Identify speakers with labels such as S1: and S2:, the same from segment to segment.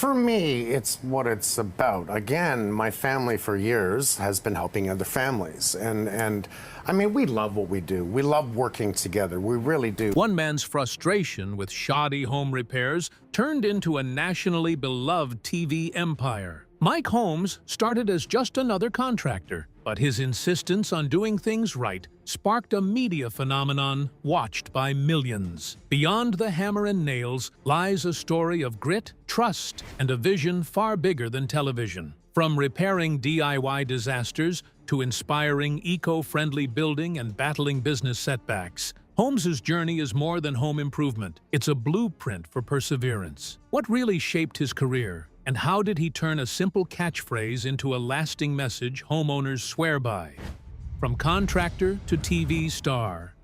S1: For me, it's what it's about. Again, my family for years has been helping other families. And I mean, we love what we do. We love working together. We really do.
S2: One man's frustration with shoddy home repairs turned into a nationally beloved TV empire. Mike Holmes started as just another contractor, but his insistence on doing things right sparked a media phenomenon watched by millions. Beyond the hammer and nails lies a story of grit, trust, and a vision far bigger than television. From repairing DIY disasters to inspiring eco-friendly building and battling business setbacks, Holmes's journey is more than home improvement. It's a blueprint for perseverance. What really shaped his career? And how did he turn a simple catchphrase into a lasting message homeowners swear by? From contractor to TV star,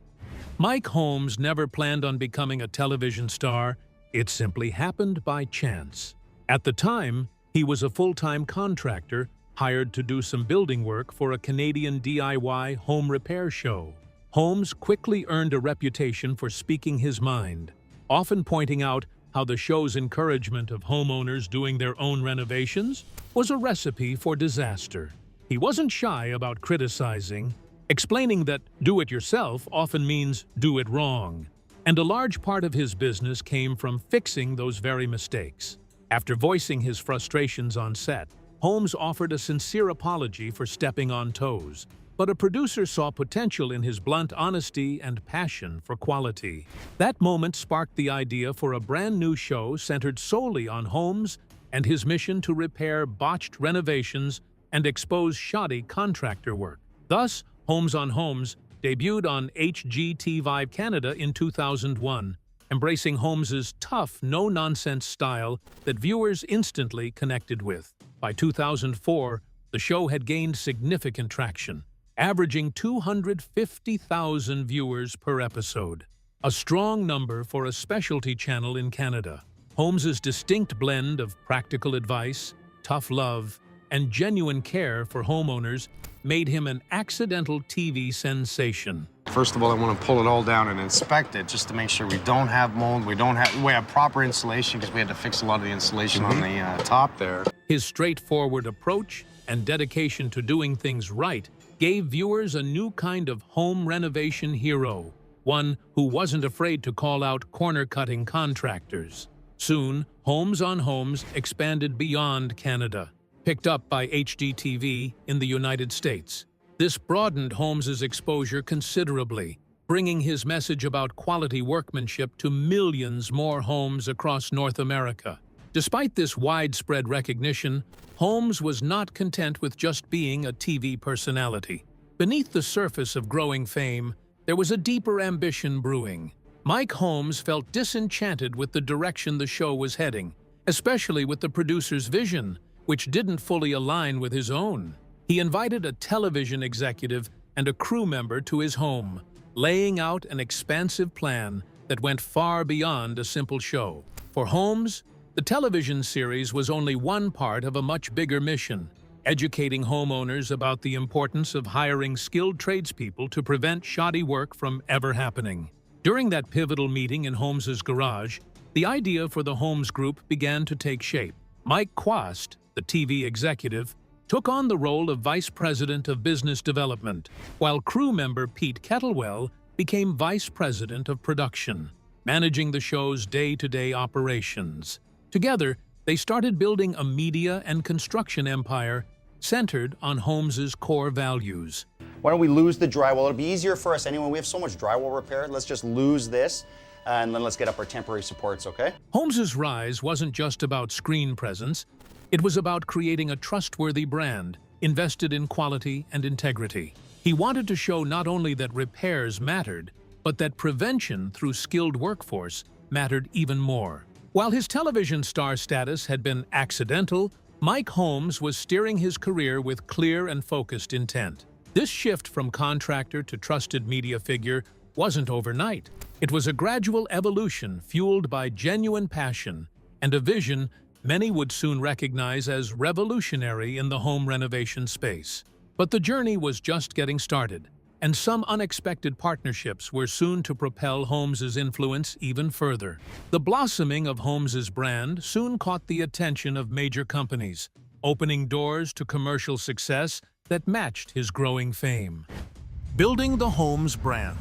S2: Mike Holmes never planned on becoming a television star. It simply happened by chance. At the time, he was a full-time contractor hired to do some building work for a Canadian DIY home repair show. Holmes quickly earned a reputation for speaking his mind, often pointing out how the show's encouragement of homeowners doing their own renovations was a recipe for disaster. He wasn't shy about criticizing, explaining that do-it-yourself often means do it wrong, and a large part of his business came from fixing those very mistakes. After voicing his frustrations on set, Holmes offered a sincere apology for stepping on toes, but a producer saw potential in his blunt honesty and passion for quality. That moment sparked the idea for a brand new show centered solely on Holmes and his mission to repair botched renovations and expose shoddy contractor work. Thus, Holmes on Homes debuted on HGTV Canada in 2001, embracing Holmes's tough, no-nonsense style that viewers instantly connected with. By 2004, the show had gained significant traction, averaging 250,000 viewers per episode, a strong number for a specialty channel in Canada. Holmes's distinct blend of practical advice, tough love, and genuine care for homeowners made him an accidental TV sensation.
S1: First of all, I want to pull it all down and inspect it just to make sure we don't have mold, we have proper insulation because we had to fix a lot of the insulation on the top there.
S2: His straightforward approach and dedication to doing things right gave viewers a new kind of home renovation hero, one who wasn't afraid to call out corner-cutting contractors. Soon, Holmes on Homes expanded beyond Canada, picked up by HGTV in the United States. This broadened Holmes's exposure considerably, bringing his message about quality workmanship to millions more homes across North America. Despite this widespread recognition, Holmes was not content with just being a TV personality. Beneath the surface of growing fame, there was a deeper ambition brewing. Mike Holmes felt disenchanted with the direction the show was heading, especially with the producer's vision, which didn't fully align with his own. He invited a television executive and a crew member to his home, laying out an expansive plan that went far beyond a simple show. For Holmes, the television series was only one part of a much bigger mission, educating homeowners about the importance of hiring skilled tradespeople to prevent shoddy work from ever happening. During that pivotal meeting in Holmes's garage, the idea for the Holmes Group began to take shape. Mike Quast, the TV executive, took on the role of Vice President of Business Development, while crew member Pete Kettlewell became Vice President of Production, managing the show's day-to-day operations. Together, they started building a media and construction empire centered on Holmes's core values.
S3: Why don't we lose the drywall? It'll be easier for us anyway. We have so much drywall repair. Let's just lose this, and then let's get up our temporary supports, okay?
S2: Holmes's rise wasn't just about screen presence. It was about creating a trustworthy brand, invested in quality and integrity. He wanted to show not only that repairs mattered, but that prevention through skilled workforce mattered even more. While his television star status had been accidental, Mike Holmes was steering his career with clear and focused intent. This shift from contractor to trusted media figure wasn't overnight. It was a gradual evolution fueled by genuine passion and a vision many would soon recognize as revolutionary in the home renovation space. But the journey was just getting started. and some unexpected partnerships were soon to propel Holmes's influence even further. The blossoming of Holmes's brand soon caught the attention of major companies, opening doors to commercial success that matched his growing fame. Building the Holmes brand.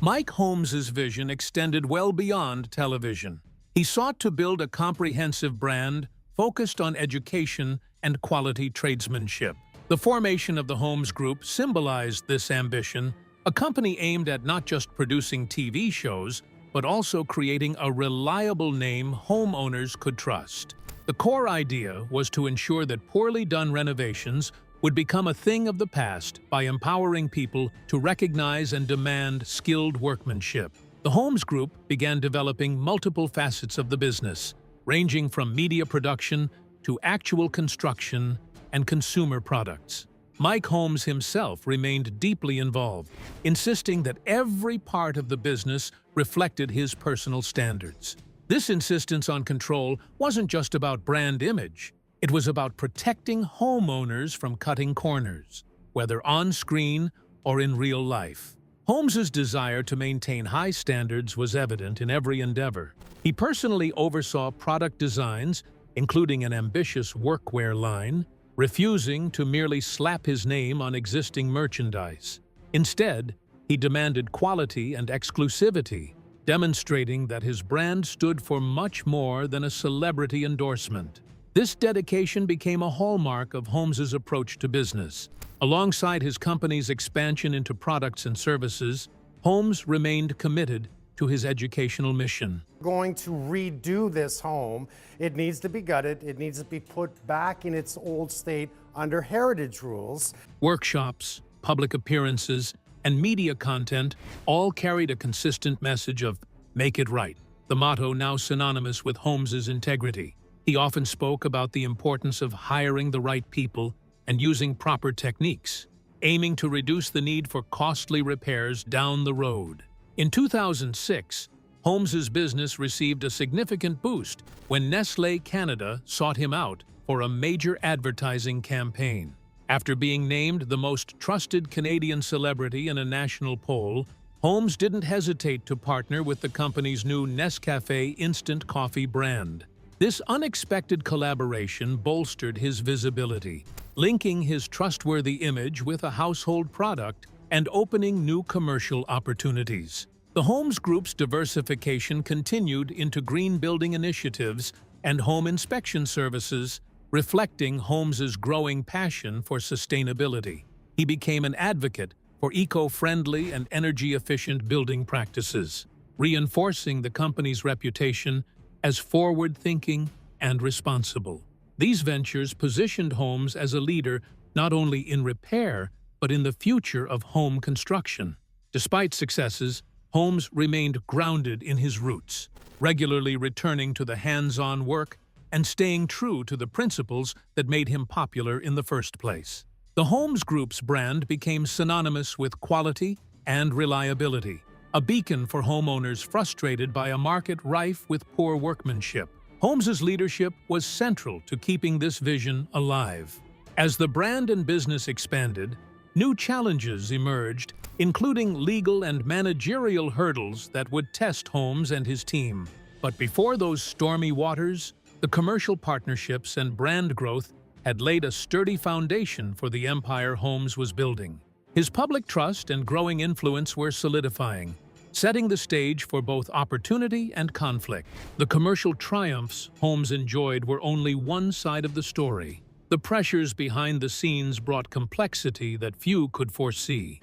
S2: Mike Holmes's vision extended well beyond television. He sought to build a comprehensive brand focused on education and quality tradesmanship. The formation of the Holmes Group symbolized this ambition, a company aimed at not just producing TV shows, but also creating a reliable name homeowners could trust. The core idea was to ensure that poorly done renovations would become a thing of the past by empowering people to recognize and demand skilled workmanship. The Holmes Group began developing multiple facets of the business, ranging from media production to actual construction and consumer products. Mike Holmes himself remained deeply involved, insisting that every part of the business reflected his personal standards. This insistence on control wasn't just about brand image. It was about protecting homeowners from cutting corners, whether on screen or in real life. Holmes's desire to maintain high standards was evident in every endeavor. He personally oversaw product designs, including an ambitious workwear line, refusing to merely slap his name on existing merchandise. Instead, he demanded quality and exclusivity, demonstrating that his brand stood for much more than a celebrity endorsement. This dedication became a hallmark of Holmes's approach to business. Alongside his company's expansion into products and services, Holmes remained committed to his educational mission.
S1: Going to redo this home, it needs to be gutted, it needs to be put back in its old state under heritage rules.
S2: Workshops, public appearances, and media content all carried a consistent message of "Make it right," the motto now synonymous with Holmes's integrity. He often spoke about the importance of hiring the right people and using proper techniques, aiming to reduce the need for costly repairs down the road. In 2006, Holmes's business received a significant boost when Nestlé Canada sought him out for a major advertising campaign. After being named the most trusted Canadian celebrity in a national poll, Holmes didn't hesitate to partner with the company's new Nescafé instant coffee brand. This unexpected collaboration bolstered his visibility, linking his trustworthy image with a household product and opening new commercial opportunities. The Holmes Group's diversification continued into green building initiatives and home inspection services, reflecting Holmes's growing passion for sustainability. He became an advocate for eco-friendly and energy-efficient building practices, reinforcing the company's reputation as forward-thinking and responsible. These ventures positioned Holmes as a leader not only in repair, but in the future of home construction. Despite successes, Holmes remained grounded in his roots, regularly returning to the hands-on work and staying true to the principles that made him popular in the first place. The Holmes Group's brand became synonymous with quality and reliability, a beacon for homeowners frustrated by a market rife with poor workmanship. Holmes's leadership was central to keeping this vision alive. As the brand and business expanded, new challenges emerged, including legal and managerial hurdles that would test Holmes and his team. But before those stormy waters, the commercial partnerships and brand growth had laid a sturdy foundation for the empire Holmes was building. His public trust and growing influence were solidifying, setting the stage for both opportunity and conflict. The commercial triumphs Holmes enjoyed were only one side of the story. The pressures behind the scenes brought complexity that few could foresee.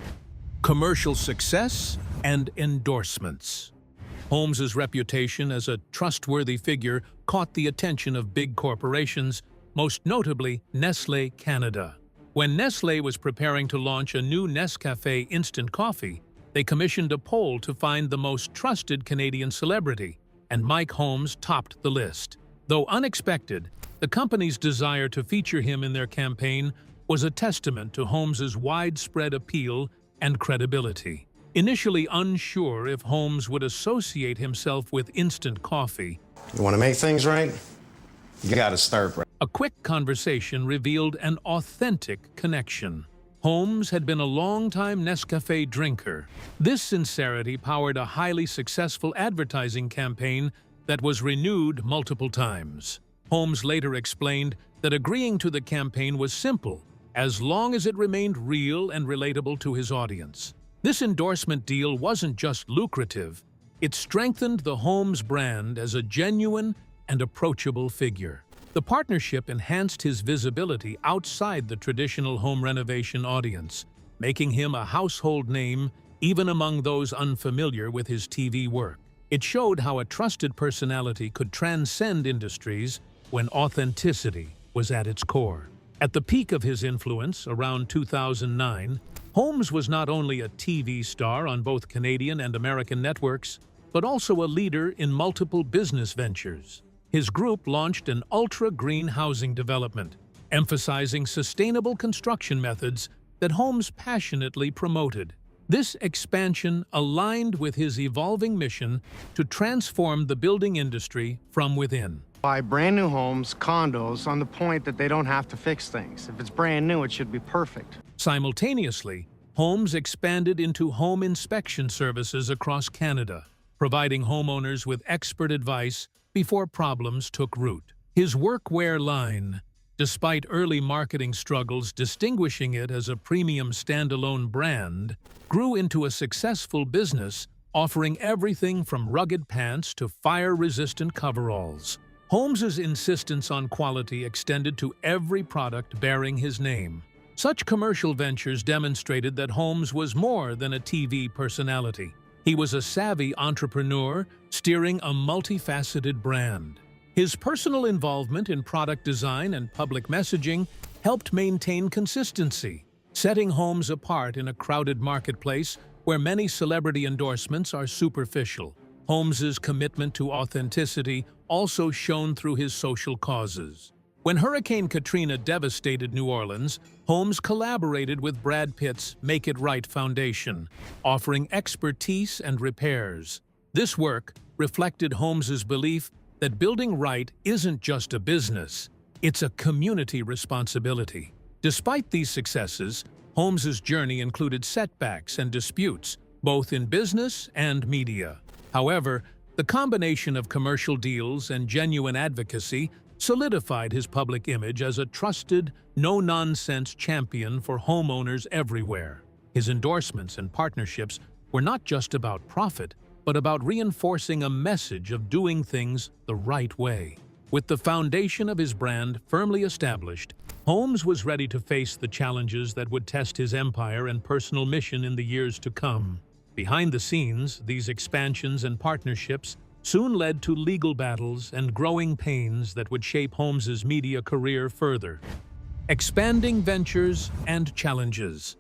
S2: Commercial success and endorsements. Holmes's reputation as a trustworthy figure caught the attention of big corporations, most notably Nestlé Canada. When Nestlé was preparing to launch a new Nescafé instant coffee, they commissioned a poll to find the most trusted Canadian celebrity, and Mike Holmes topped the list. Though unexpected, the company's desire to feature him in their campaign was a testament to Holmes's widespread appeal and credibility. Initially unsure if Holmes would associate himself with instant coffee,
S1: You want to make things right? You got to start right.
S2: a quick conversation revealed an authentic connection. Holmes had been a longtime Nescafe drinker. This sincerity powered a highly successful advertising campaign that was renewed multiple times. Holmes later explained that agreeing to the campaign was simple, as long as it remained real and relatable to his audience. This endorsement deal wasn't just lucrative, it strengthened the Holmes brand as a genuine and approachable figure. The partnership enhanced his visibility outside the traditional home renovation audience, making him a household name even among those unfamiliar with his TV work. It showed how a trusted personality could transcend industries when authenticity was at its core. At the peak of his influence, around 2009, Holmes was not only a TV star on both Canadian and American networks, but also a leader in multiple business ventures. His group launched an ultra-green housing development, emphasizing sustainable construction methods that Holmes passionately promoted. This expansion aligned with his evolving mission to transform the building industry from within.
S4: Buy brand new homes, condos, on the point that they don't have to fix things. If it's brand new, it should be perfect.
S2: Simultaneously, Holmes expanded into home inspection services across Canada, providing homeowners with expert advice before problems took root. His workwear line, despite early marketing struggles distinguishing it as a premium standalone brand, grew into a successful business offering everything from rugged pants to fire-resistant coveralls. Holmes's insistence on quality extended to every product bearing his name. Such commercial ventures demonstrated that Holmes was more than a TV personality. He was a savvy entrepreneur steering a multifaceted brand. His personal involvement in product design and public messaging helped maintain consistency, setting Holmes apart in a crowded marketplace where many celebrity endorsements are superficial. Holmes's commitment to authenticity also shone through his social causes. When Hurricane Katrina devastated New Orleans, Holmes collaborated with Brad Pitt's Make It Right Foundation, offering expertise and repairs. This work reflected Holmes's belief that building right isn't just a business, it's a community responsibility. Despite these successes, Holmes's journey included setbacks and disputes, both in business and media. However, the combination of commercial deals and genuine advocacy solidified his public image as a trusted, no-nonsense champion for homeowners everywhere. His endorsements and partnerships were not just about profit, but about reinforcing a message of doing things the right way. With the foundation of his brand firmly established, Holmes was ready to face the challenges that would test his empire and personal mission in the years to come. Behind the scenes, these expansions and partnerships soon led to legal battles and growing pains that would shape Holmes's media career further. Expanding ventures and challenges.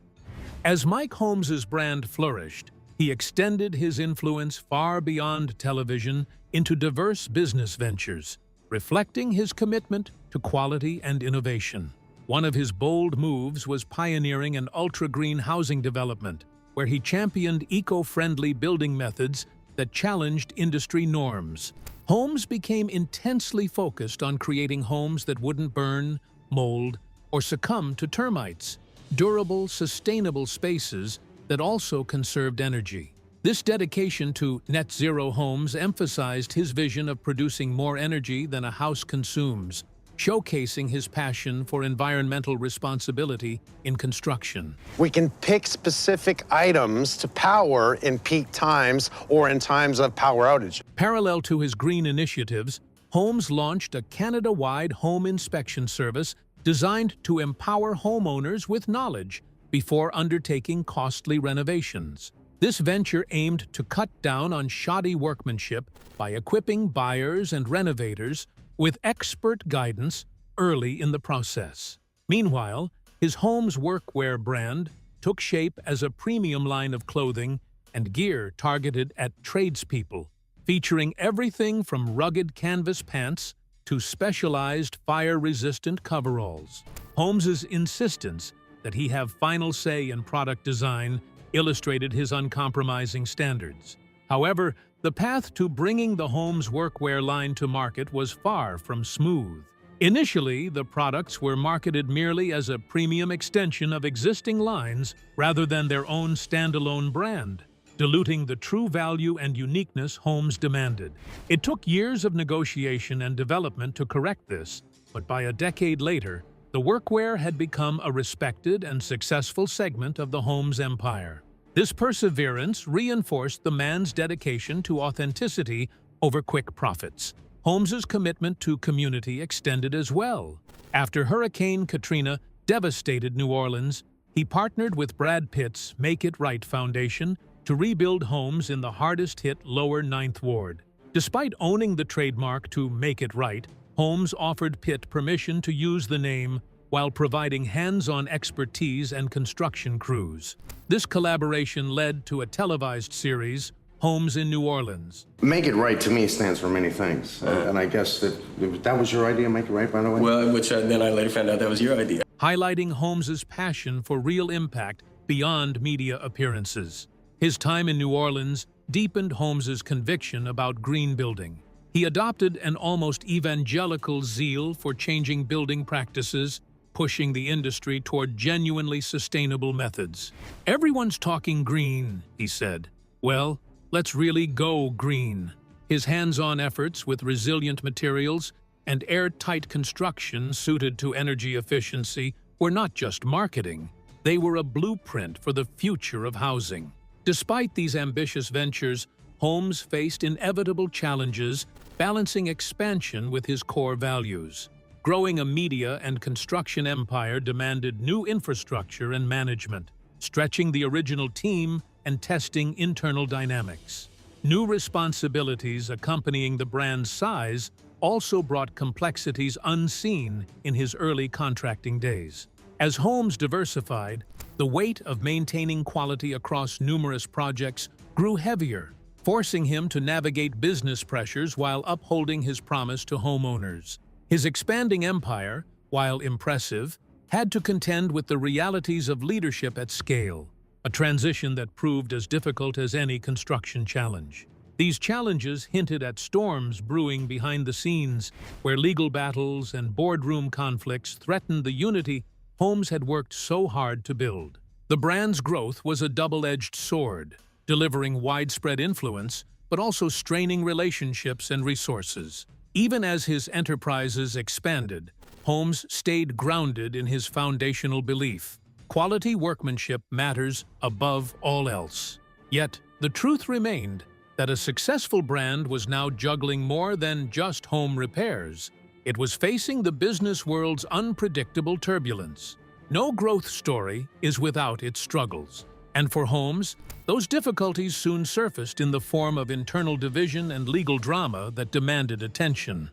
S2: As Mike Holmes's brand flourished, he extended his influence far beyond television into diverse business ventures, reflecting his commitment to quality and innovation. One of his bold moves was pioneering an ultra-green housing development, where he championed eco-friendly building methods that challenged industry norms. Holmes became intensely focused on creating homes that wouldn't burn, mold, or succumb to termites. Durable, sustainable spaces that also conserved energy. This dedication to net zero homes emphasized his vision of producing more energy than a house consumes, showcasing his passion for environmental responsibility in construction.
S1: We can pick specific items to power in peak times or in times of power outage.
S2: Parallel to his green initiatives, Holmes launched a Canada-wide home inspection service designed to empower homeowners with knowledge before undertaking costly renovations. This venture aimed to cut down on shoddy workmanship by equipping buyers and renovators with expert guidance early in the process. Meanwhile, his Holmes workwear brand took shape as a premium line of clothing and gear targeted at tradespeople, featuring everything from rugged canvas pants to specialized fire-resistant coveralls. Holmes's insistence that he have final say in product design illustrated his uncompromising standards. However, the path to bringing the Holmes workwear line to market was far from smooth. Initially, the products were marketed merely as a premium extension of existing lines rather than their own standalone brand, diluting the true value and uniqueness Holmes demanded. It took years of negotiation and development to correct this, but by a decade later, the workwear had become a respected and successful segment of the Holmes empire. This perseverance reinforced the man's dedication to authenticity over quick profits. Holmes's commitment to community extended as well. After Hurricane Katrina devastated New Orleans, he partnered with Brad Pitt's Make It Right Foundation to rebuild homes in the hardest-hit Lower Ninth Ward. Despite owning the trademark to Make It Right, Holmes offered Pitt permission to use the name while providing hands-on expertise and construction crews. This collaboration led to a televised series, Homes in New Orleans.
S1: Make It Right to me stands for many things. And I guess that was your idea, Make It Right, by the way?
S5: Well, then I later found out that was your idea.
S2: Highlighting Holmes's passion for real impact beyond media appearances. His time in New Orleans deepened Holmes's conviction about green building. He adopted an almost evangelical zeal for changing building practices, pushing the industry toward genuinely sustainable methods. "Everyone's talking green," he said. "Well, let's really go green." His hands-on efforts with resilient materials and airtight construction suited to energy efficiency were not just marketing, they were a blueprint for the future of housing. Despite these ambitious ventures, Holmes faced inevitable challenges, balancing expansion with his core values. Growing a media and construction empire demanded new infrastructure and management, stretching the original team and testing internal dynamics. New responsibilities accompanying the brand's size also brought complexities unseen in his early contracting days. As Holmes diversified, the weight of maintaining quality across numerous projects grew heavier, forcing him to navigate business pressures while upholding his promise to homeowners. His expanding empire, while impressive, had to contend with the realities of leadership at scale, a transition that proved as difficult as any construction challenge. These challenges hinted at storms brewing behind the scenes, where legal battles and boardroom conflicts threatened the unity Holmes had worked so hard to build. The brand's growth was a double-edged sword, delivering widespread influence, but also straining relationships and resources. Even as his enterprises expanded, Holmes stayed grounded in his foundational belief: quality workmanship matters above all else. Yet, the truth remained that a successful brand was now juggling more than just home repairs. It was facing the business world's unpredictable turbulence. No growth story is without its struggles. And for Holmes, those difficulties soon surfaced in the form of internal division and legal drama that demanded attention.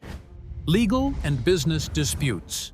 S2: Legal and business disputes.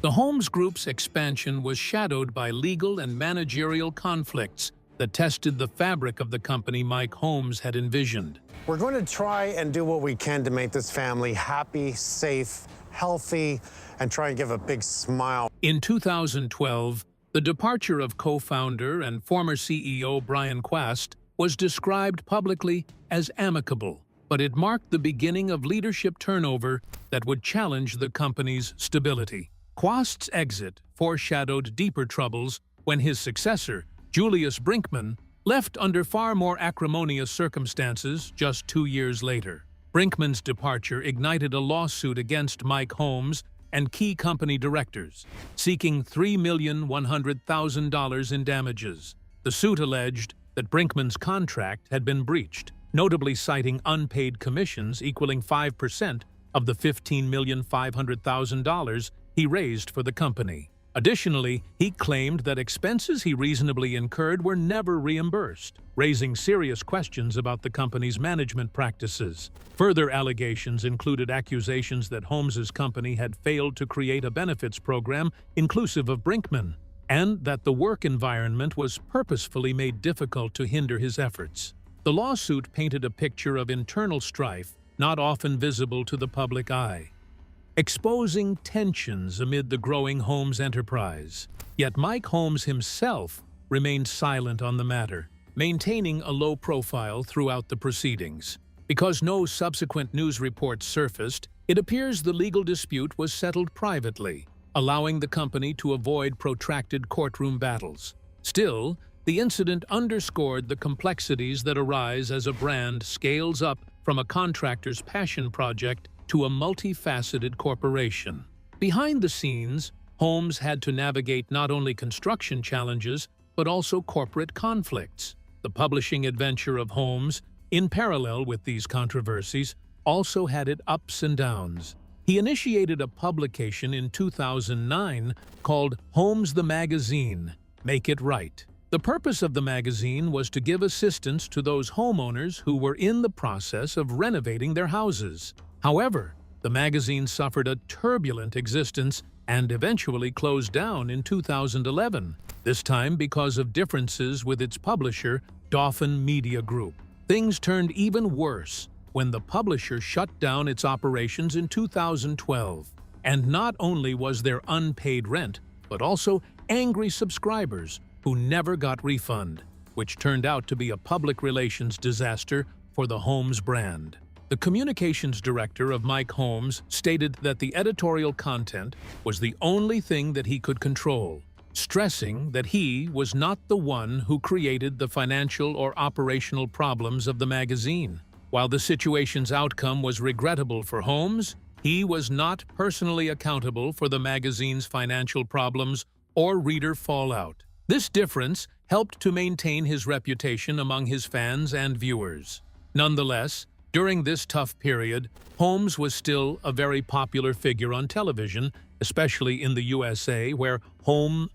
S2: The Holmes Group's expansion was shadowed by legal and managerial conflicts that tested the fabric of the company Mike Holmes had envisioned.
S4: We're going to try and do what we can to make this family happy, safe, healthy, and try and give a big smile.
S2: In 2012, the departure of co-founder and former CEO Brian Quast was described publicly as amicable, but it marked the beginning of leadership turnover that would challenge the company's stability. Quast's exit foreshadowed deeper troubles when his successor, Julius Brinkman, left under far more acrimonious circumstances just 2 years later. Brinkman's departure ignited a lawsuit against Mike Holmes and key company directors, seeking $3,100,000 in damages. The suit alleged that Brinkman's contract had been breached, notably citing unpaid commissions equaling 5% of the $15,500,000 he raised for the company. Additionally, he claimed that expenses he reasonably incurred were never reimbursed, raising serious questions about the company's management practices. Further allegations included accusations that Holmes's company had failed to create a benefits program inclusive of Brinkman, and that the work environment was purposefully made difficult to hinder his efforts. The lawsuit painted a picture of internal strife not often visible to the public eye, exposing tensions amid the growing Holmes enterprise. Yet Mike Holmes himself remained silent on the matter, maintaining a low profile throughout the proceedings. Because no subsequent news reports surfaced, It appears the legal dispute was settled privately, allowing the company to avoid protracted courtroom battles. Still, the incident underscored the complexities that arise as a brand scales up from a contractor's passion project to a multifaceted corporation. Behind the scenes, Holmes had to navigate not only construction challenges, but also corporate conflicts. The publishing adventure of Holmes, in parallel with these controversies, also had its ups and downs. He initiated a publication in 2009 called Holmes the Magazine, Make It Right. The purpose of the magazine was to give assistance to those homeowners who were in the process of renovating their houses. However, the magazine suffered a turbulent existence and eventually closed down in 2011, this time because of differences with its publisher, Dauphin Media Group. Things turned even worse when the publisher shut down its operations in 2012. And not only was there unpaid rent, but also angry subscribers who never got refund, which turned out to be a public relations disaster for the Holmes brand. The communications director of Mike Holmes stated that the editorial content was the only thing that he could control, stressing that he was not the one who created the financial or operational problems of the magazine. While the situation's outcome was regrettable for Holmes, he was not personally accountable for the magazine's financial problems or reader fallout. This difference helped to maintain his reputation among his fans and viewers. Nonetheless, during this tough period, Holmes was still a very popular figure on television, especially in the USA, where Holmes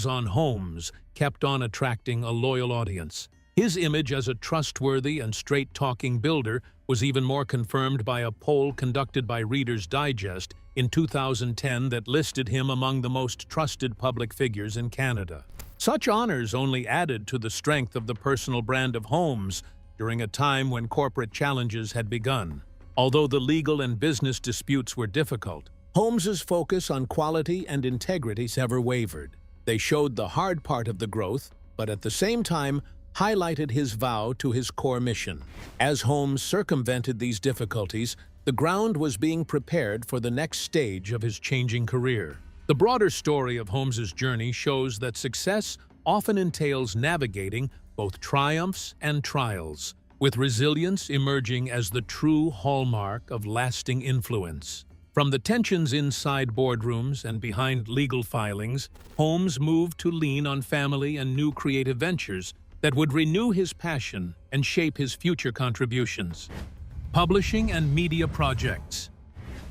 S2: on Holmes kept on attracting a loyal audience. His image as a trustworthy and straight-talking builder was even more confirmed by a poll conducted by Reader's Digest in 2010 that listed him among the most trusted public figures in Canada. Such honors only added to the strength of the personal brand of Holmes during a time when corporate challenges had begun. Although the legal and business disputes were difficult, Holmes's focus on quality and integrity never wavered. They showed the hard part of the growth, but at the same time highlighted his vow to his core mission. As Holmes circumvented these difficulties, the ground was being prepared for the next stage of his changing career. The broader story of Holmes's journey shows that success often entails navigating both triumphs and trials, with resilience emerging as the true hallmark of lasting influence. From the tensions inside boardrooms and behind legal filings, Holmes moved to lean on family and new creative ventures that would renew his passion and shape his future contributions. Publishing and media projects.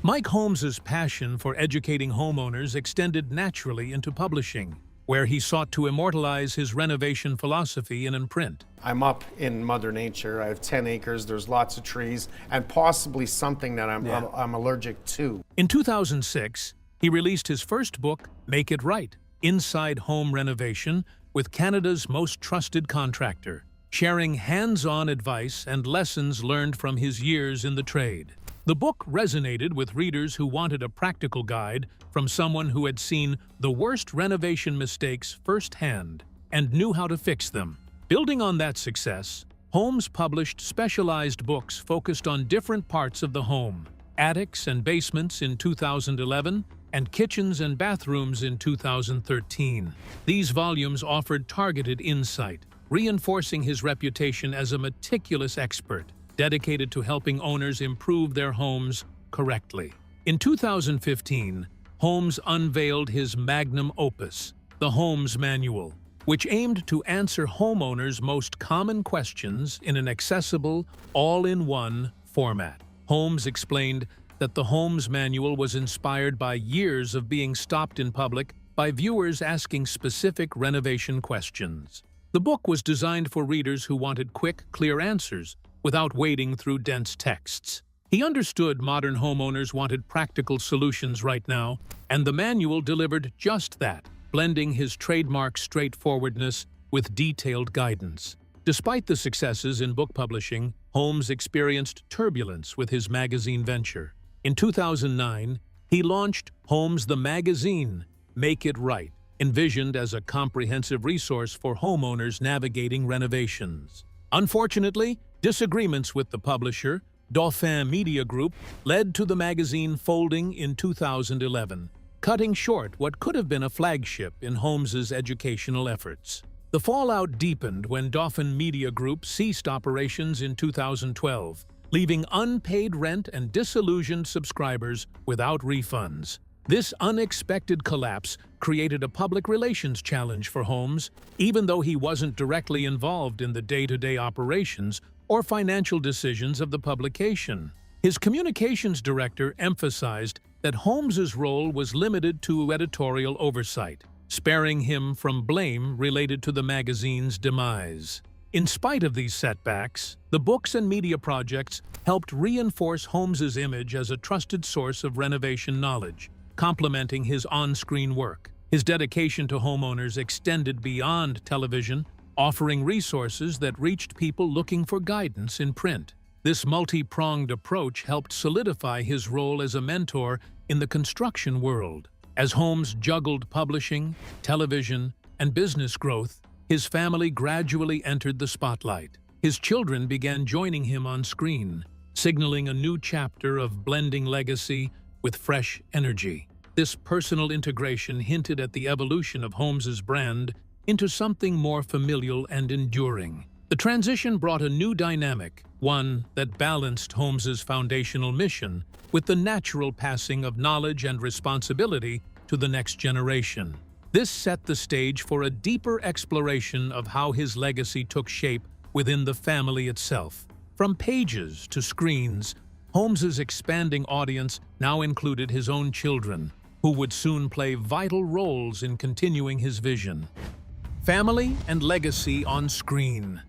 S2: Mike Holmes's passion for educating homeowners extended naturally into publishing, where he sought to immortalize his renovation philosophy in print.
S1: I'm up in Mother Nature. I have 10 acres, there's lots of trees, and possibly something that I'm allergic to.
S2: In 2006, he released his first book, Make It Right, Inside Home Renovation, with Canada's most trusted contractor, sharing hands-on advice and lessons learned from his years in the trade. The book resonated with readers who wanted a practical guide from someone who had seen the worst renovation mistakes firsthand and knew how to fix them. Building on that success, Holmes published specialized books focused on different parts of the home: attics and basements in 2011, and kitchens and bathrooms in 2013. These volumes offered targeted insight, reinforcing his reputation as a meticulous expert, dedicated to helping owners improve their homes correctly. In 2015, Holmes unveiled his magnum opus, the Holmes Manual, which aimed to answer homeowners' most common questions in an accessible, all-in-one format. Holmes explained that the Holmes Manual was inspired by years of being stopped in public by viewers asking specific renovation questions. The book was designed for readers who wanted quick, clear answers without wading through dense texts. He understood modern homeowners wanted practical solutions right now, and the manual delivered just that, blending his trademark straightforwardness with detailed guidance. Despite the successes in book publishing, Holmes experienced turbulence with his magazine venture. In 2009, he launched Holmes the Magazine, Make It Right, envisioned as a comprehensive resource for homeowners navigating renovations. Unfortunately, disagreements with the publisher, Dauphin Media Group led to the magazine folding in 2011, cutting short what could have been a flagship in Holmes's educational efforts. The fallout deepened when Dauphin Media Group ceased operations in 2012, leaving unpaid rent and disillusioned subscribers without refunds. This unexpected collapse created a public relations challenge for Holmes, even though he wasn't directly involved in the day-to-day operations or financial decisions of the publication. His communications director emphasized that Holmes's role was limited to editorial oversight, sparing him from blame related to the magazine's demise. In spite of these setbacks, the books and media projects helped reinforce Holmes's image as a trusted source of renovation knowledge, complementing his on-screen work. His dedication to homeowners extended beyond television, offering resources that reached people looking for guidance in print. This multi-pronged approach helped solidify his role as a mentor in the construction world. As Holmes juggled publishing, television, and business growth, his family gradually entered the spotlight. His children began joining him on screen, signaling a new chapter of blending legacy with fresh energy. This personal integration hinted at the evolution of Holmes's brand into something more familial and enduring. The transition brought a new dynamic, one that balanced Holmes's foundational mission with the natural passing of knowledge and responsibility to the next generation. This set the stage for a deeper exploration of how his legacy took shape within the family itself. From pages to screens, Holmes's expanding audience now included his own children, who would soon play vital roles in continuing his vision. Family and legacy on screen.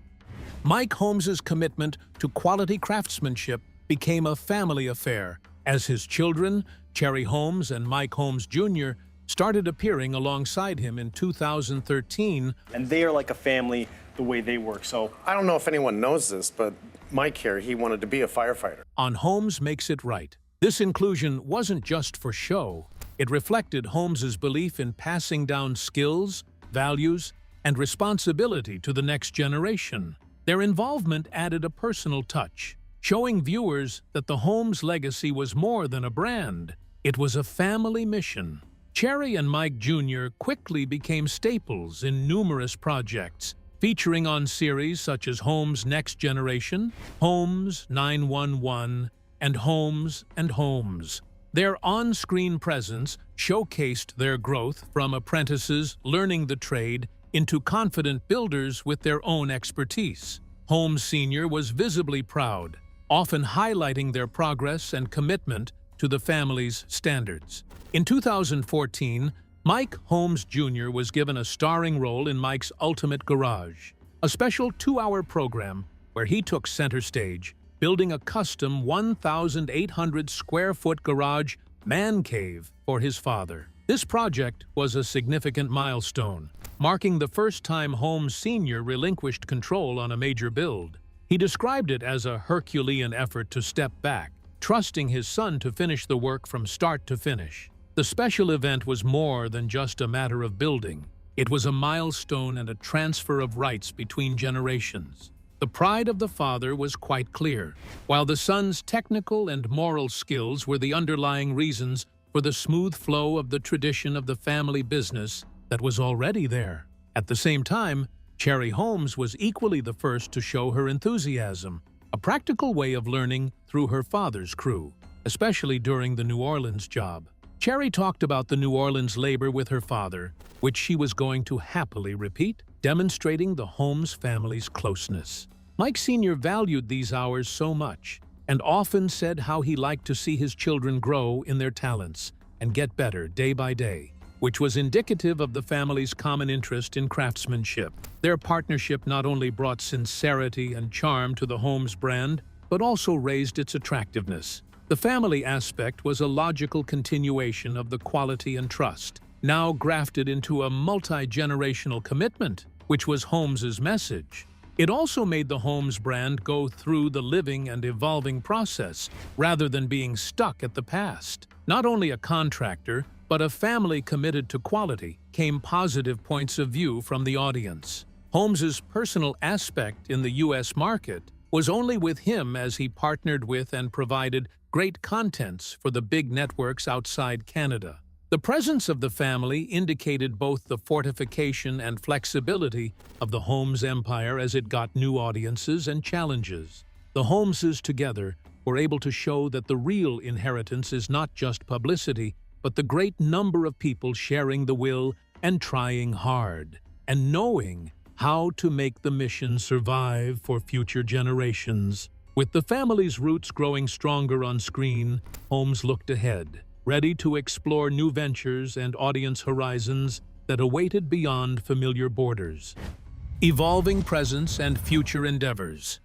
S2: Mike Holmes's commitment to quality craftsmanship became a family affair, as his children, Cherry Holmes and Mike Holmes Jr., started appearing alongside him in 2013.
S6: And they are like a family the way they work, so...
S1: I don't know if anyone knows this, but Mike here, he wanted to be a firefighter.
S2: On Holmes Makes It Right. This inclusion wasn't just for show. It reflected Holmes's belief in passing down skills, values, and responsibility to the next generation. Their involvement added a personal touch, showing viewers that the Holmes legacy was more than a brand. It was a family mission. Cherry and Mike Jr. quickly became staples in numerous projects, featuring on series such as Holmes Next Generation, Holmes 911, and Holmes and Holmes. Their on-screen presence showcased their growth from apprentices learning the trade into confident builders with their own expertise. Holmes Sr. was visibly proud, often highlighting their progress and commitment to the family's standards. In 2014, Mike Holmes Jr. was given a starring role in Mike's Ultimate Garage, a special 2-hour program where he took center stage, building a custom 1,800-square-foot garage man cave for his father. This project was a significant milestone, marking the first time Holmes Sr. relinquished control on a major build. He described it as a Herculean effort to step back, trusting his son to finish the work from start to finish. The special event was more than just a matter of building. It was a milestone and a transfer of rights between generations. The pride of the father was quite clear, while the son's technical and moral skills were the underlying reasons for the smooth flow of the tradition of the family business that was already there. At the same time, Cherry Holmes was equally the first to show her enthusiasm, a practical way of learning through her father's crew, especially during the New Orleans job. Cherry talked about the New Orleans labor with her father, which she was going to happily repeat, demonstrating the Holmes family's closeness. Mike Sr. valued these hours so much, and often said how he liked to see his children grow in their talents and get better day by day, which was indicative of the family's common interest in craftsmanship. Their partnership not only brought sincerity and charm to the Holmes brand, but also raised its attractiveness. The family aspect was a logical continuation of the quality and trust, now grafted into a multi-generational commitment, which was Holmes's message. It also made the Holmes brand go through the living and evolving process, rather than being stuck at the past. Not only a contractor, but a family committed to quality, came positive points of view from the audience. Holmes's personal aspect in the U.S. market was only with him as he partnered with and provided great contents for the big networks outside Canada. The presence of the family indicated both the fortification and flexibility of the Holmes empire as it got new audiences and challenges. The Holmeses together were able to show that the real inheritance is not just publicity, but the great number of people sharing the will and trying hard, and knowing how to make the mission survive for future generations. With the family's roots growing stronger on screen, Holmes looked ahead, ready to explore new ventures and audience horizons that awaited beyond familiar borders. Evolving presence and future endeavors.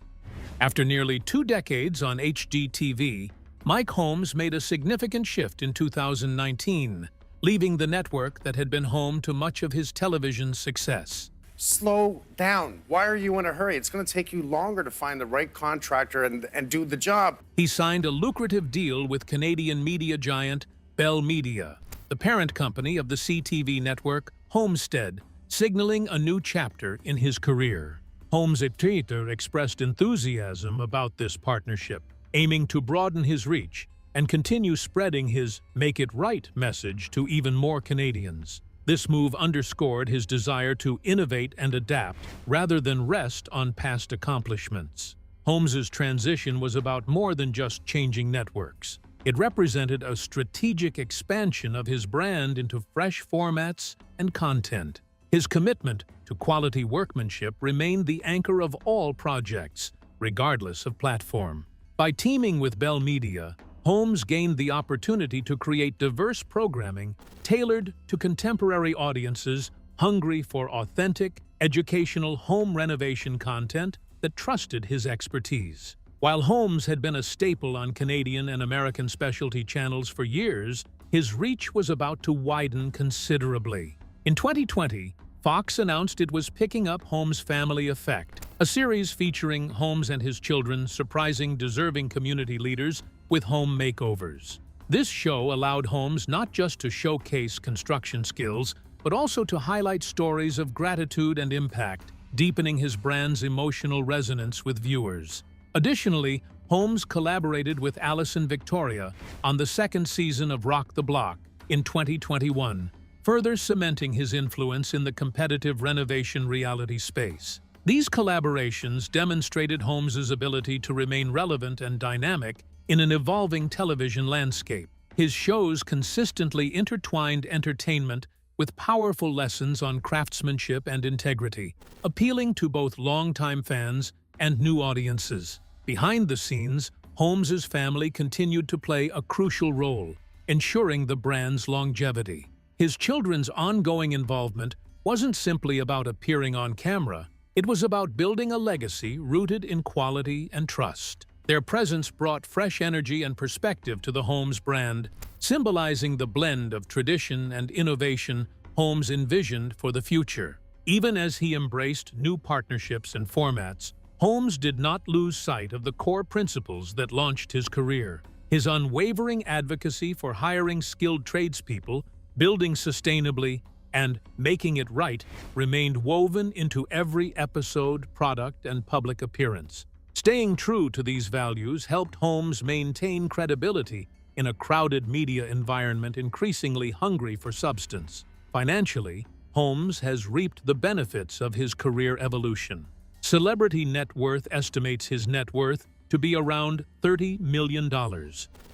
S2: After nearly 2 decades on HGTV, Mike Holmes made a significant shift in 2019, leaving the network that had been home to much of his television success.
S1: Slow down. Why are you in a hurry? It's going to take you longer to find the right contractor and do the job.
S2: He signed a lucrative deal with Canadian media giant Bell Media, the parent company of the CTV network Homestead, signaling a new chapter in his career. Holmes' Contractor expressed enthusiasm about this partnership, aiming to broaden his reach and continue spreading his "Make It Right" message to even more Canadians. This move underscored his desire to innovate and adapt rather than rest on past accomplishments. Holmes's transition was about more than just changing networks. It represented a strategic expansion of his brand into fresh formats and content. His commitment to quality workmanship remained the anchor of all projects, regardless of platform. By teaming with Bell Media, Holmes gained the opportunity to create diverse programming tailored to contemporary audiences hungry for authentic, educational home renovation content that trusted his expertise. While Holmes had been a staple on Canadian and American specialty channels for years, his reach was about to widen considerably. In 2020, Fox announced it was picking up Holmes' Family Effect, a series featuring Holmes and his children surprising deserving community leaders with home makeovers. This show allowed Holmes not just to showcase construction skills, but also to highlight stories of gratitude and impact, deepening his brand's emotional resonance with viewers. Additionally, Holmes collaborated with Alison Victoria on the 2nd season of Rock the Block in 2021, further cementing his influence in the competitive renovation reality space. These collaborations demonstrated Holmes's ability to remain relevant and dynamic in an evolving television landscape. His shows consistently intertwined entertainment with powerful lessons on craftsmanship and integrity, appealing to both longtime fans and new audiences. Behind the scenes, Holmes's family continued to play a crucial role, ensuring the brand's longevity. His children's ongoing involvement wasn't simply about appearing on camera, it was about building a legacy rooted in quality and trust. Their presence brought fresh energy and perspective to the Holmes brand, symbolizing the blend of tradition and innovation Holmes envisioned for the future. Even as he embraced new partnerships and formats, Holmes did not lose sight of the core principles that launched his career. His unwavering advocacy for hiring skilled tradespeople, building sustainably, and making it right remained woven into every episode, product, and public appearance. Staying true to these values helped Holmes maintain credibility in a crowded media environment increasingly hungry for substance. Financially, Holmes has reaped the benefits of his career evolution. Celebrity Net Worth estimates his net worth to be around $30 million,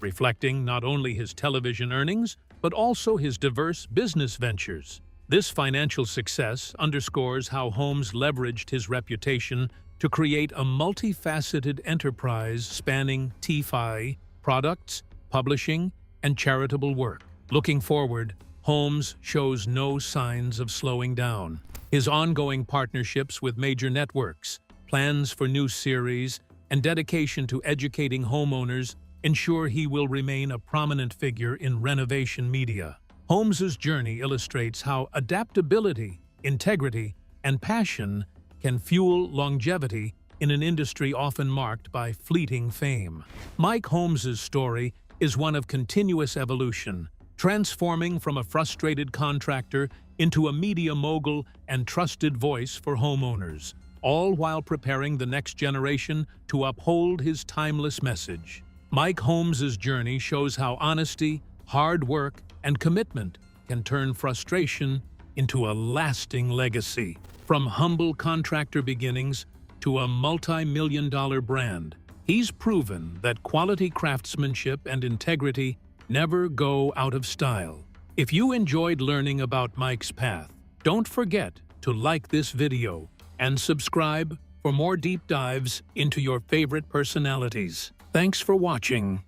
S2: reflecting not only his television earnings, but also his diverse business ventures. This financial success underscores how Holmes leveraged his reputation to create a multifaceted enterprise spanning TFI, products, publishing, and charitable work. Looking forward, Holmes shows no signs of slowing down. His ongoing partnerships with major networks, plans for new series, and dedication to educating homeowners ensure he will remain a prominent figure in renovation media. Holmes's journey illustrates how adaptability, integrity, and passion can fuel longevity in an industry often marked by fleeting fame. Mike Holmes's story is one of continuous evolution, transforming from a frustrated contractor into a media mogul and trusted voice for homeowners, all while preparing the next generation to uphold his timeless message. Mike Holmes' journey shows how honesty, hard work, and commitment can turn frustration into a lasting legacy. From humble contractor beginnings to a multi-million-dollar brand, he's proven that quality craftsmanship and integrity never go out of style. If you enjoyed learning about Mike's path, don't forget to like this video and subscribe for more deep dives into your favorite personalities. Thanks for watching.